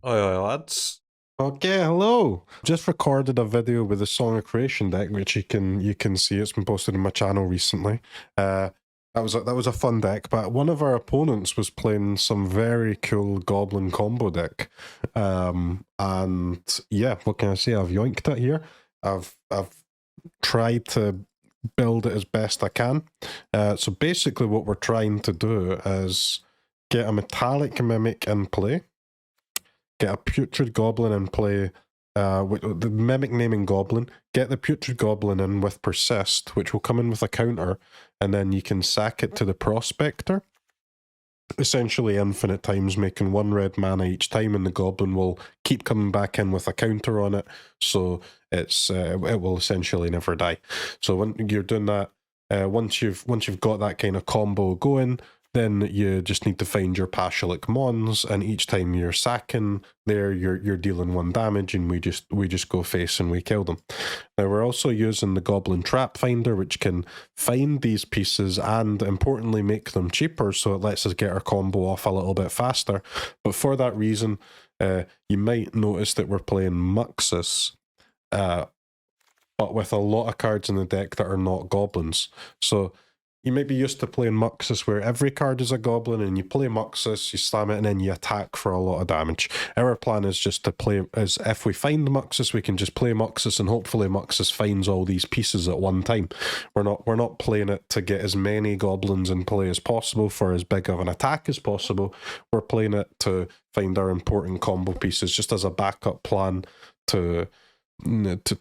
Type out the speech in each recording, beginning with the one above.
Oi, oi, lads. Okay, hello. Just recorded a video with the Song of Creation deck, which you can see. It's been posted on my channel recently. That was a fun deck, but one of our opponents was playing some very cool Goblin combo deck. And yeah, what can I say? I've yoinked it here. I've tried to build it as best I can. So basically, what we're trying to do is get a metallic mimic in play. Get a putrid goblin in play, with the mimic naming goblin. Get the putrid goblin in with persist, which will come in with a counter, and then you can sack it to the prospector. Essentially infinite times, making 1 red mana each time, and the goblin will keep coming back in with a counter on it, so it will essentially never die. So when you're doing that, once you've got that kind of combo going, then you just need to find your Pashalik Mons, and each time you're sacking there, you're dealing 1 damage, and we just go face and we kill them. Now we're also using the Goblin Trap Finder, which can find these pieces and importantly make them cheaper, so it lets us get our combo off a little bit faster. But for that reason, you might notice that we're playing Muxus, but with a lot of cards in the deck that are not goblins. So you might be used to playing Muxus where every card is a goblin, and you play Muxus, you slam it, and then you attack for a lot of damage. Our plan is just to play, is if we find Muxus, we can just play Muxus, and hopefully Muxus finds all these pieces at one time. We're not playing it to get as many goblins in play as possible for as big of an attack as possible. We're playing it to find our important combo pieces, just as a backup plan to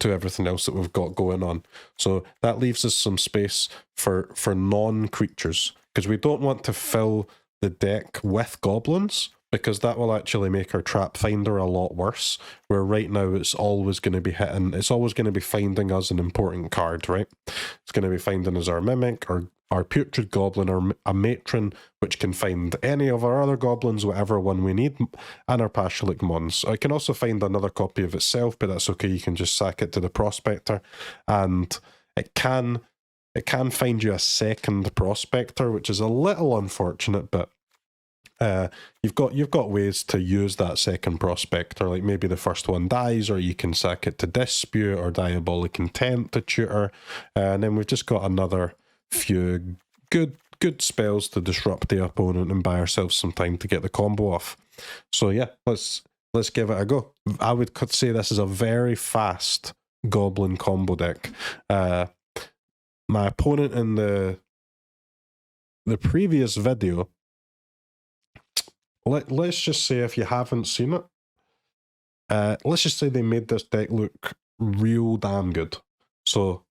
everything else that we've got going on. So that leaves us some space for non-creatures, because we don't want to fill the deck with goblins, because that will actually make our trap finder a lot worse, where right now it's always going to be hitting, it's always going to be finding us an important card, right? It's going to be finding us our mimic, or our putrid goblin, or a matron, which can find any of our other goblins, whatever one we need, and our Pashalik Mons. I can also find another copy of itself, but that's okay. You can just sack it to the prospector, and it can find you a second prospector, which is a little unfortunate, but you've got ways to use that second prospector, like maybe the first one dies, or you can sack it to dispute or diabolic intent to tutor, and then we've just got another few good spells to disrupt the opponent and buy ourselves some time to get the combo off. So yeah, let's give it a go. I would say this is a very fast goblin combo deck. My opponent in the previous video, let's just say, if you haven't seen it, let's just say they made this deck look real damn good. So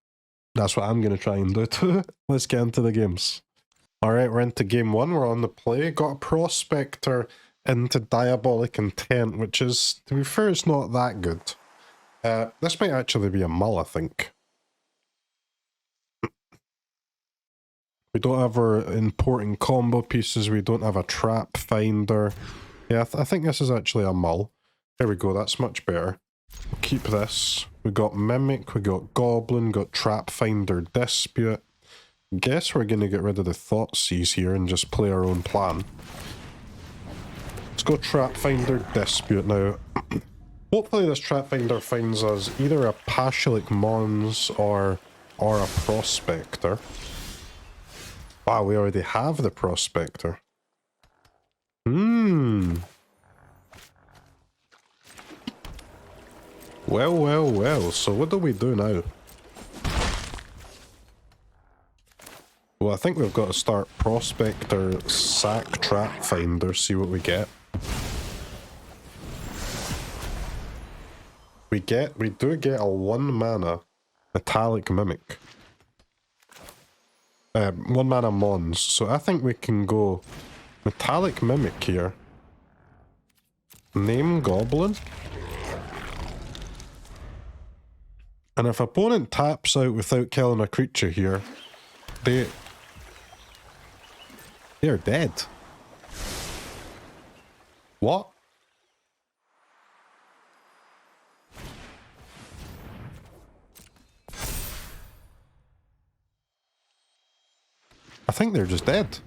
that's what I'm going to try and do too. Let's get into the games. Alright, we're into game 1. We're on the play. Got a prospector into diabolic intent, which is, to be fair, it's not that good. This might actually be a mull, I think. We don't have our important combo pieces. We don't have a trap finder. Yeah, I think this is actually a mull. There we go, that's much better. We'll keep this. We got Mimic, we got Goblin, got Trap Finder, Dispute. Guess we're going to get rid of the Thoughtseize here and just play our own plan. Let's go Trap Finder, Dispute now. Hopefully this Trap Finder finds us either a Pashalik Mons or a Prospector. Wow, we already have the Prospector. Well, so what do we do now? Well, I think we've got to start Prospector, sack Trap Finder, see what we get. We do get a 1 mana Metallic Mimic. 1 mana Mons, so I think we can go Metallic Mimic here. Name Goblin. And if opponent taps out without killing a creature here, they're dead. What? I think they're just dead.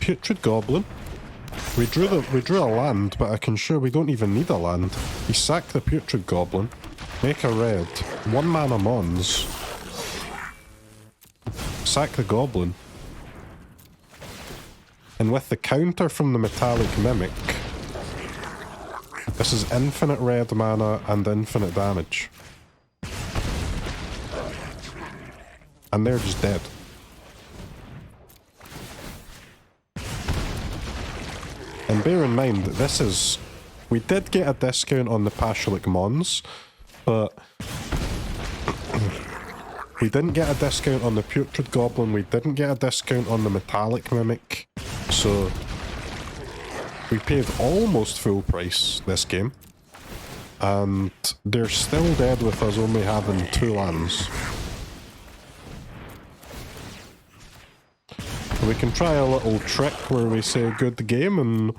Putrid Goblin. We drew a land, but I can show we don't even need a land. We sack the Putrid Goblin, make a red, 1 mana mons, sack the Goblin, and with the counter from the Metallic Mimic, this is infinite red mana and infinite damage. And they're just dead. And bear in mind that this is... We did get a discount on the Pashalik Mons, but... we didn't get a discount on the Putrid Goblin, we didn't get a discount on the Metallic Mimic, so... we paid almost full price this game. And they're still dead with us only having 2 lands. We can try a little trick where we say good game and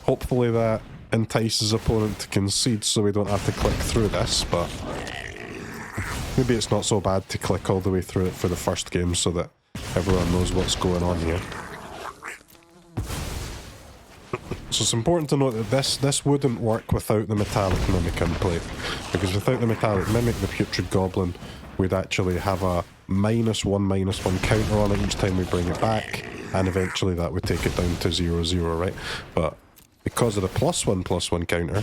hopefully that entices opponent to concede so we don't have to click through this, but maybe it's not so bad to click all the way through it for the first game so that everyone knows what's going on here. So it's important to note that this wouldn't work without the Metallic Mimic in play, because without the Metallic Mimic the Putrid Goblin would actually have a -1/-1 counter on it each time we bring it back, and eventually that would take it down to 0/0, right? But because of the +1/+1 counter,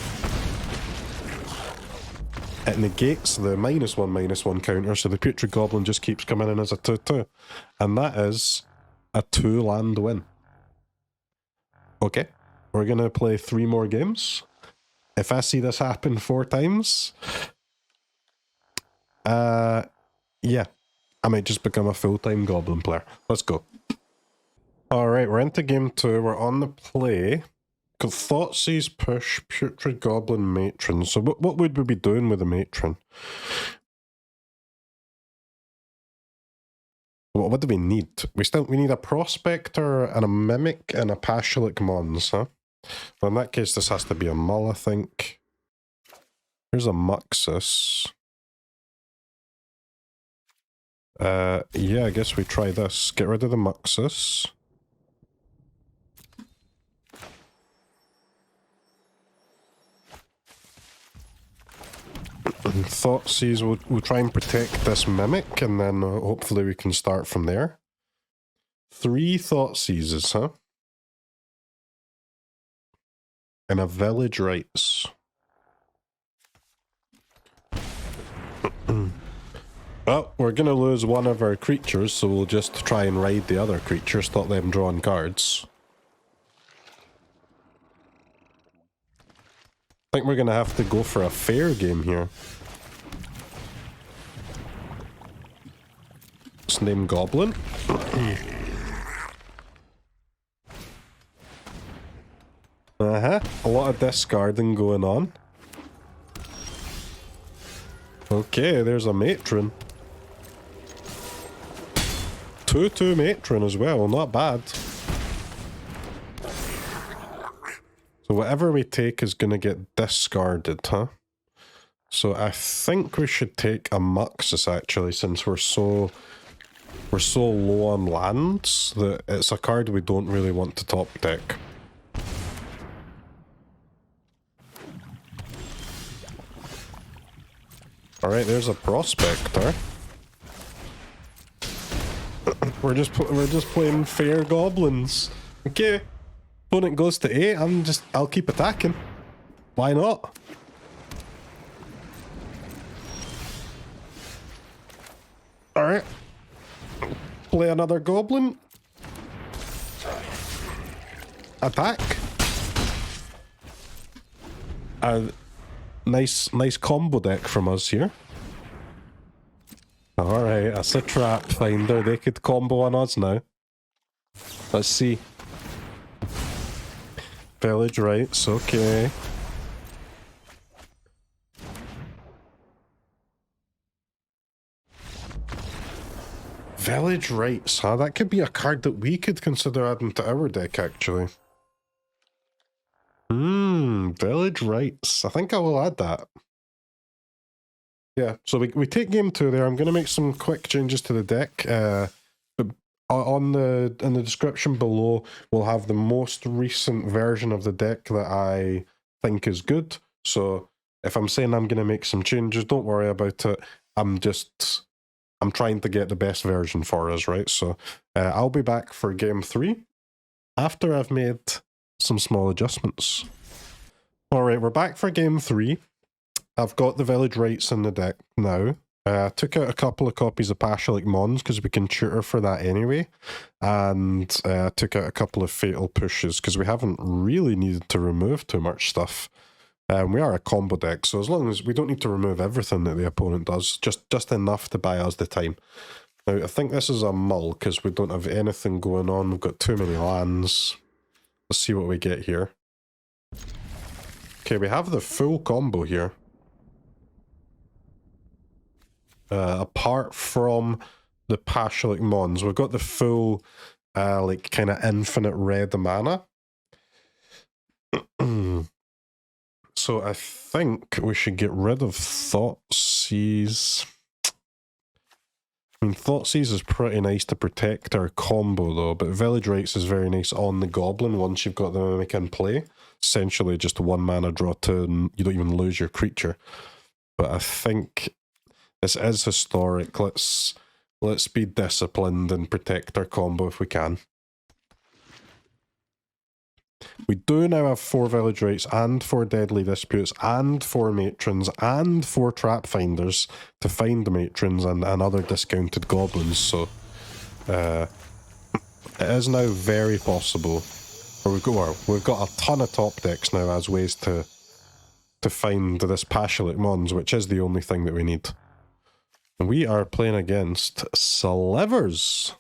it negates the -1/-1 counter, so the Putrid Goblin just keeps coming in as a 2/2. And that is a 2-land win. Okay, we're gonna play 3 more games. If I see this happen 4 times, yeah, I might just become a full-time Goblin player. Let's go. Alright, we're into game 2. We're on the play. Thoughtseize push Putrid Goblin Matron. So what would we be doing with the Matron? What do we need? We need a Prospector and a Mimic and a Pashalik Mons, huh? Well, in that case, this has to be a Mull, I think. Here's a Muxus. Yeah, I guess we try this. Get rid of the Muxus. Thoughtseize, we'll try and protect this Mimic, and then hopefully we can start from there. 3 Thoughtseizes, huh? And a Village Rites. Well, we're gonna lose one of our creatures, so we'll just try and ride the other creatures, stop them drawing cards. I think we're gonna have to go for a fair game here. Let's name Goblin. A lot of discarding going on. Okay, there's a Matron. 2/2 Matron as well, not bad. So whatever we take is going to get discarded, huh? So I think we should take a Muxus actually, since we're so low on lands that it's a card we don't really want to top deck. Alright, there's a Prospector. We're just playing fair goblins. Okay. Opponent goes to 8, I'll keep attacking. Why not? Alright. Play another goblin. Attack. Nice combo deck from us here. Alright, that's a trap finder. They could combo on us now. Let's see. Village Rites, okay. Village Rites, huh? That could be a card that we could consider adding to our deck, actually. Village Rites. I think I will add that. Yeah, so we take game 2 there. I'm going to make some quick changes to the deck. But on the in the description below, we'll have the most recent version of the deck that I think is good. So if I'm saying I'm going to make some changes, don't worry about it. I'm trying to get the best version for us, right? So I'll be back for game 3 after I've made some small adjustments. All right, we're back for game 3. I've got the village rights in the deck now. I took out a couple of copies of Pashalik Mons because we can tutor for that anyway. And took out a couple of Fatal Pushes because we haven't really needed to remove too much stuff. We are a combo deck, so as long as we don't need to remove everything that the opponent does, just enough to buy us the time. Now, I think this is a mull because we don't have anything going on. We've got too many lands. Let's see what we get here. Okay, we have the full combo here. Apart from the Pashalik Mons, we've got the full, like, kind of infinite red mana. So I think we should get rid of Thoughtseize. I mean, Thoughtseize is pretty nice to protect our combo, though, but Village Rights is very nice on the Goblin once you've got the Mimic in play. Essentially just 1 mana draw 2, and you don't even lose your creature. But I think this is historic. Let's be disciplined and protect our combo if we can. We do now have 4 Village Rights and 4 Deadly Disputes and 4 Matrons and 4 Trap Finders to find the Matrons and other discounted goblins, so it is now very possible. Or we've got a ton of top decks now as ways to find this Pashalik Mons, which is the only thing that we need. We are playing against Slivers.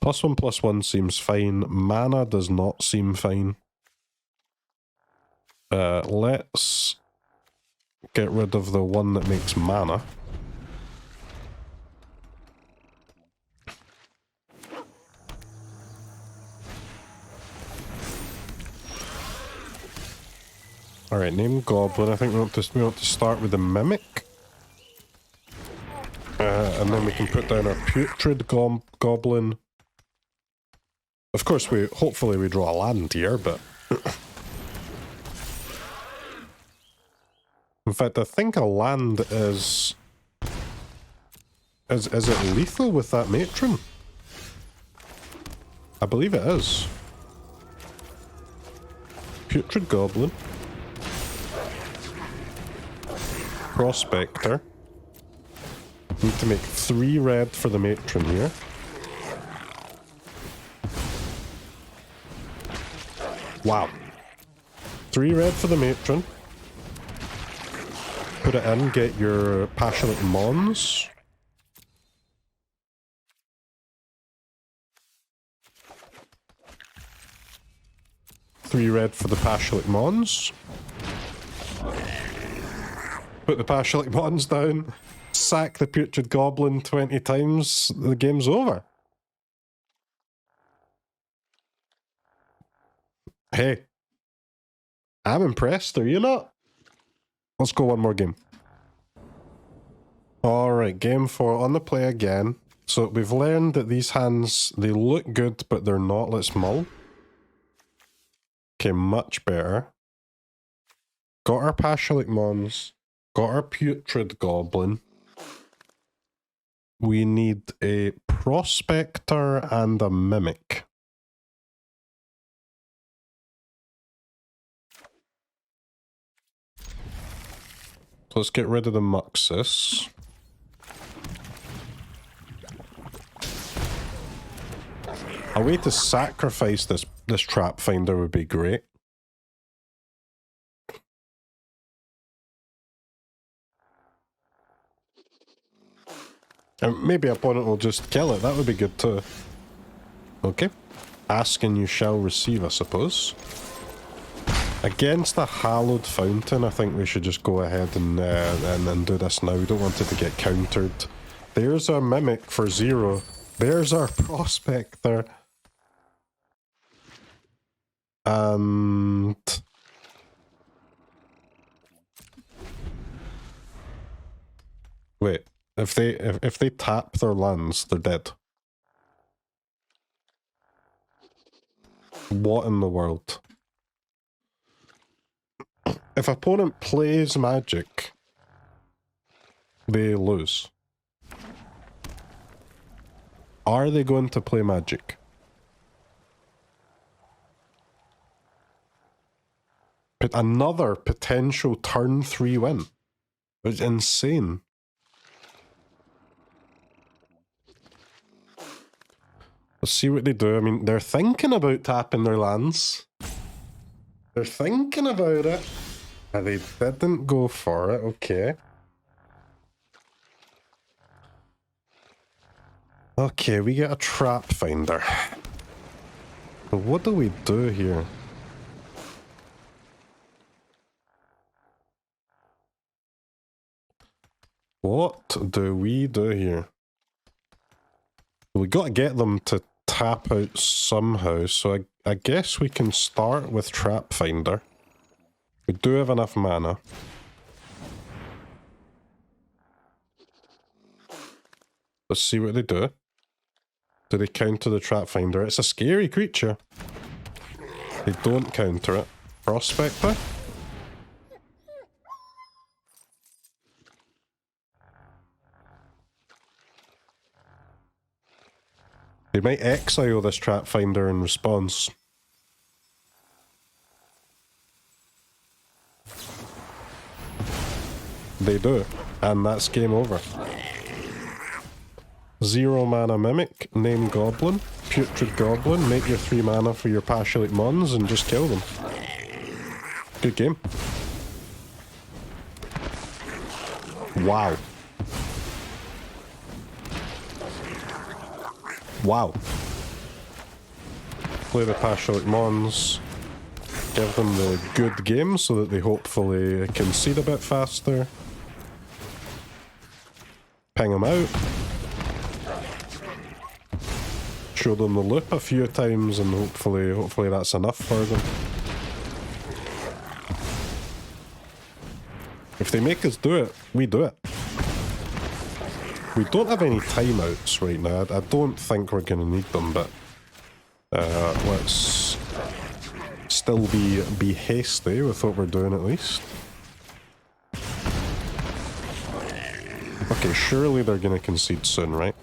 +1/+1 seems fine. Mana does not seem fine. Let's get rid of the one that makes mana. Alright, name Goblin. I think we want to start with the Mimic. And then we can put down our Putrid Goblin. Of course, hopefully we draw a land here, but... In fact, I think a land is... Is it lethal with that Matron? I believe it is. Putrid Goblin. Prospector. Need to make 3 red for the Matron here. Wow. 3 red for the Matron. Put it in, get your Pashalik Mons. Three red for the Pashalik Mons. Put the Pashalik Mons down. Sack the Putrid Goblin 20 times. The game's over. Hey. I'm impressed, are you not? Let's go one more game. Alright, game 4 on the play again. So we've learned that these hands, they look good, but they're not. Let's mull. Okay, much better. Got our Pashalik Mons. Got our Putrid Goblin. We need a Prospector and a Mimic. So let's get rid of the Muxus. A way to sacrifice this Trap Finder would be great. And maybe opponent will just kill it, that would be good too. Okay. Ask and you shall receive, I suppose. Against the Hallowed Fountain, I think we should just go ahead and do this now. We don't want it to get countered. There's our Mimic for 0. There's our Prospector. And... Wait. If they tap their lands, they're dead. What in the world? If opponent plays Magic, they lose. Are they going to play Magic? But another potential turn 3 win. It's insane. Let's see what they do. I mean, they're thinking about tapping their lands. They're thinking about it. And they didn't go for it. Okay. Okay, we get a trap finder. So what do we do here? What do we do here? We got to get them to tap out somehow, so I guess we can start with Trap Finder. We do have enough mana. Let's see what they do. Do they counter the Trap Finder? It's a scary creature. They don't counter it. Prospector? They might exile this Trap Finder in response. They do, and that's game over. 0 mana Mimic, name Goblin, Putrid Goblin, make your 3 mana for your Passionate Mons and just kill them. Good game. Wow. Wow. Play the Passionate Mons, give them the good game so that they hopefully concede a bit faster. Ping them out. Show them the loop a few times and hopefully that's enough for them. If they make us do it, we do it. We don't have any timeouts right now. I don't think we're going to need them, but let's still be hasty with what we're doing at least. Okay, surely they're going to concede soon, right?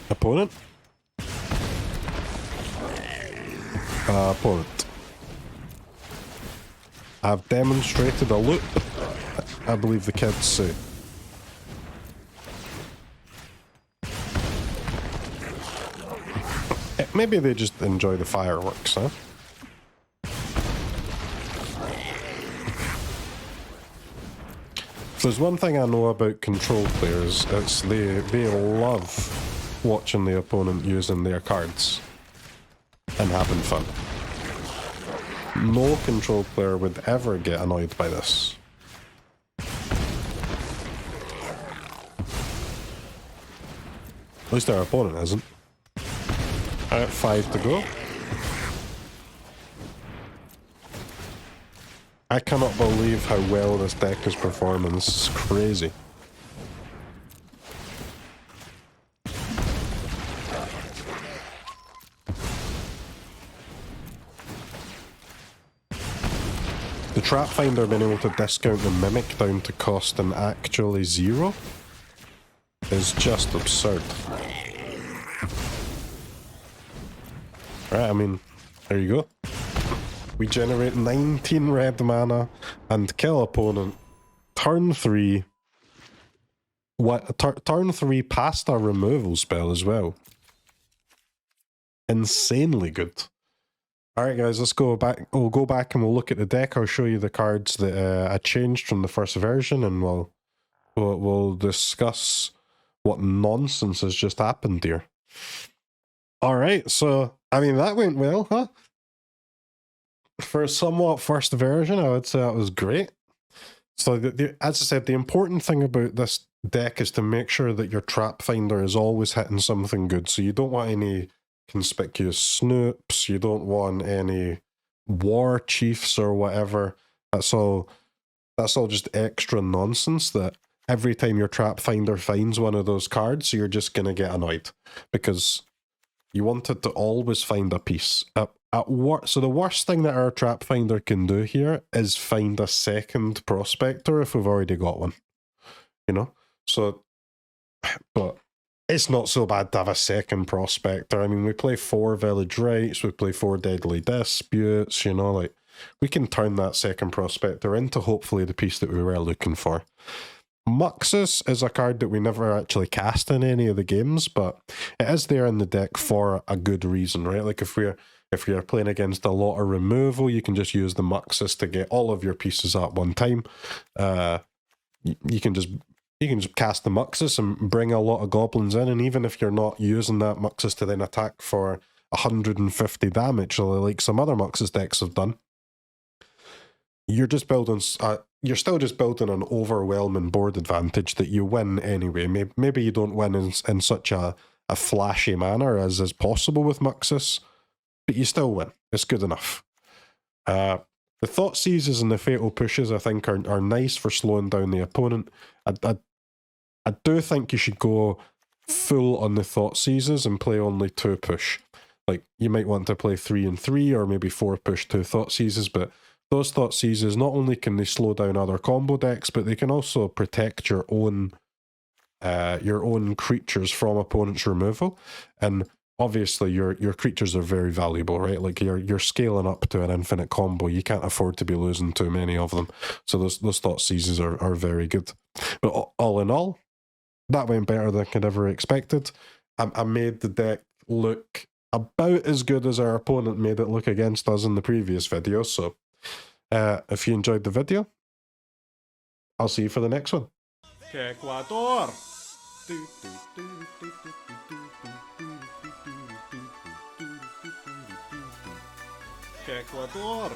Opponent? Opponent. I've demonstrated a loop, I believe the kids say. Maybe they just enjoy the fireworks, huh? If there's one thing I know about Control players, it's they love watching the opponent using their cards and having fun. No Control player would ever get annoyed by this. At least our opponent isn't. Alright, 5 to go. I cannot believe how well this deck is performing. This is crazy. The Trap Finder being able to discount the Mimic down to costing actually 0 is just absurd. Right, I mean, there you go. We generate 19 red mana and kill opponent. Turn 3. Turn 3 past our removal spell as well. Insanely good. Alright guys, let's go back. We'll go back and we'll look at the deck. I'll show you the cards that I changed from the first version, and we'll discuss what nonsense has just happened here. Alright, so, I mean, that went well, huh? For a somewhat first version, I would say that was great. So, as I said, the important thing about this deck is to make sure that your Trap Finder is always hitting something good. So you don't want any conspicuous snoops, you don't want any war chiefs or whatever, that's all just extra nonsense that every time your trap finder finds one of those cards, you're just going to get annoyed because you want it to always find a piece. So the worst thing that our trap finder can do here is find a second prospector if we've already got one, you know? So, but it's not so bad to have a second prospector. I mean, we play 4 Village Rites, we play 4 Deadly Disputes, you know, like, we can turn that second prospector into hopefully the piece that we were looking for. Muxus is a card that we never actually cast in any of the games, but it is there in the deck for a good reason, right? Like if you're playing against a lot of removal, you can just use the Muxus to get all of your pieces at one time. You can just cast the Muxus and bring a lot of goblins in, and even if you're not using that Muxus to then attack for 150 damage, like some other Muxus decks have done, you're just building. You're still just building an overwhelming board advantage that you win anyway. Maybe you don't win in such a flashy manner as is possible with Muxus, but you still win. It's good enough. The Thought Seizes and the Fatal Pushes, I think, are nice for slowing down the opponent. I do think you should go full on the Thought Seizes and play only 2 push. Like, you might want to play 3 and 3, or maybe 4 push, 2 Thought Seizes, but those Thought Seizes, not only can they slow down other combo decks, but they can also protect your own creatures from opponent's removal. And obviously your creatures are very valuable, right? Like you're scaling up to an infinite combo. You can't afford to be losing too many of them. So those Thought Seizes are very good. But all in all, that went better than I could ever expected. I made the deck look about as good as our opponent made it look against us in the previous video, so if you enjoyed the video, I'll see you for the next one. Ecuador! Ecuador!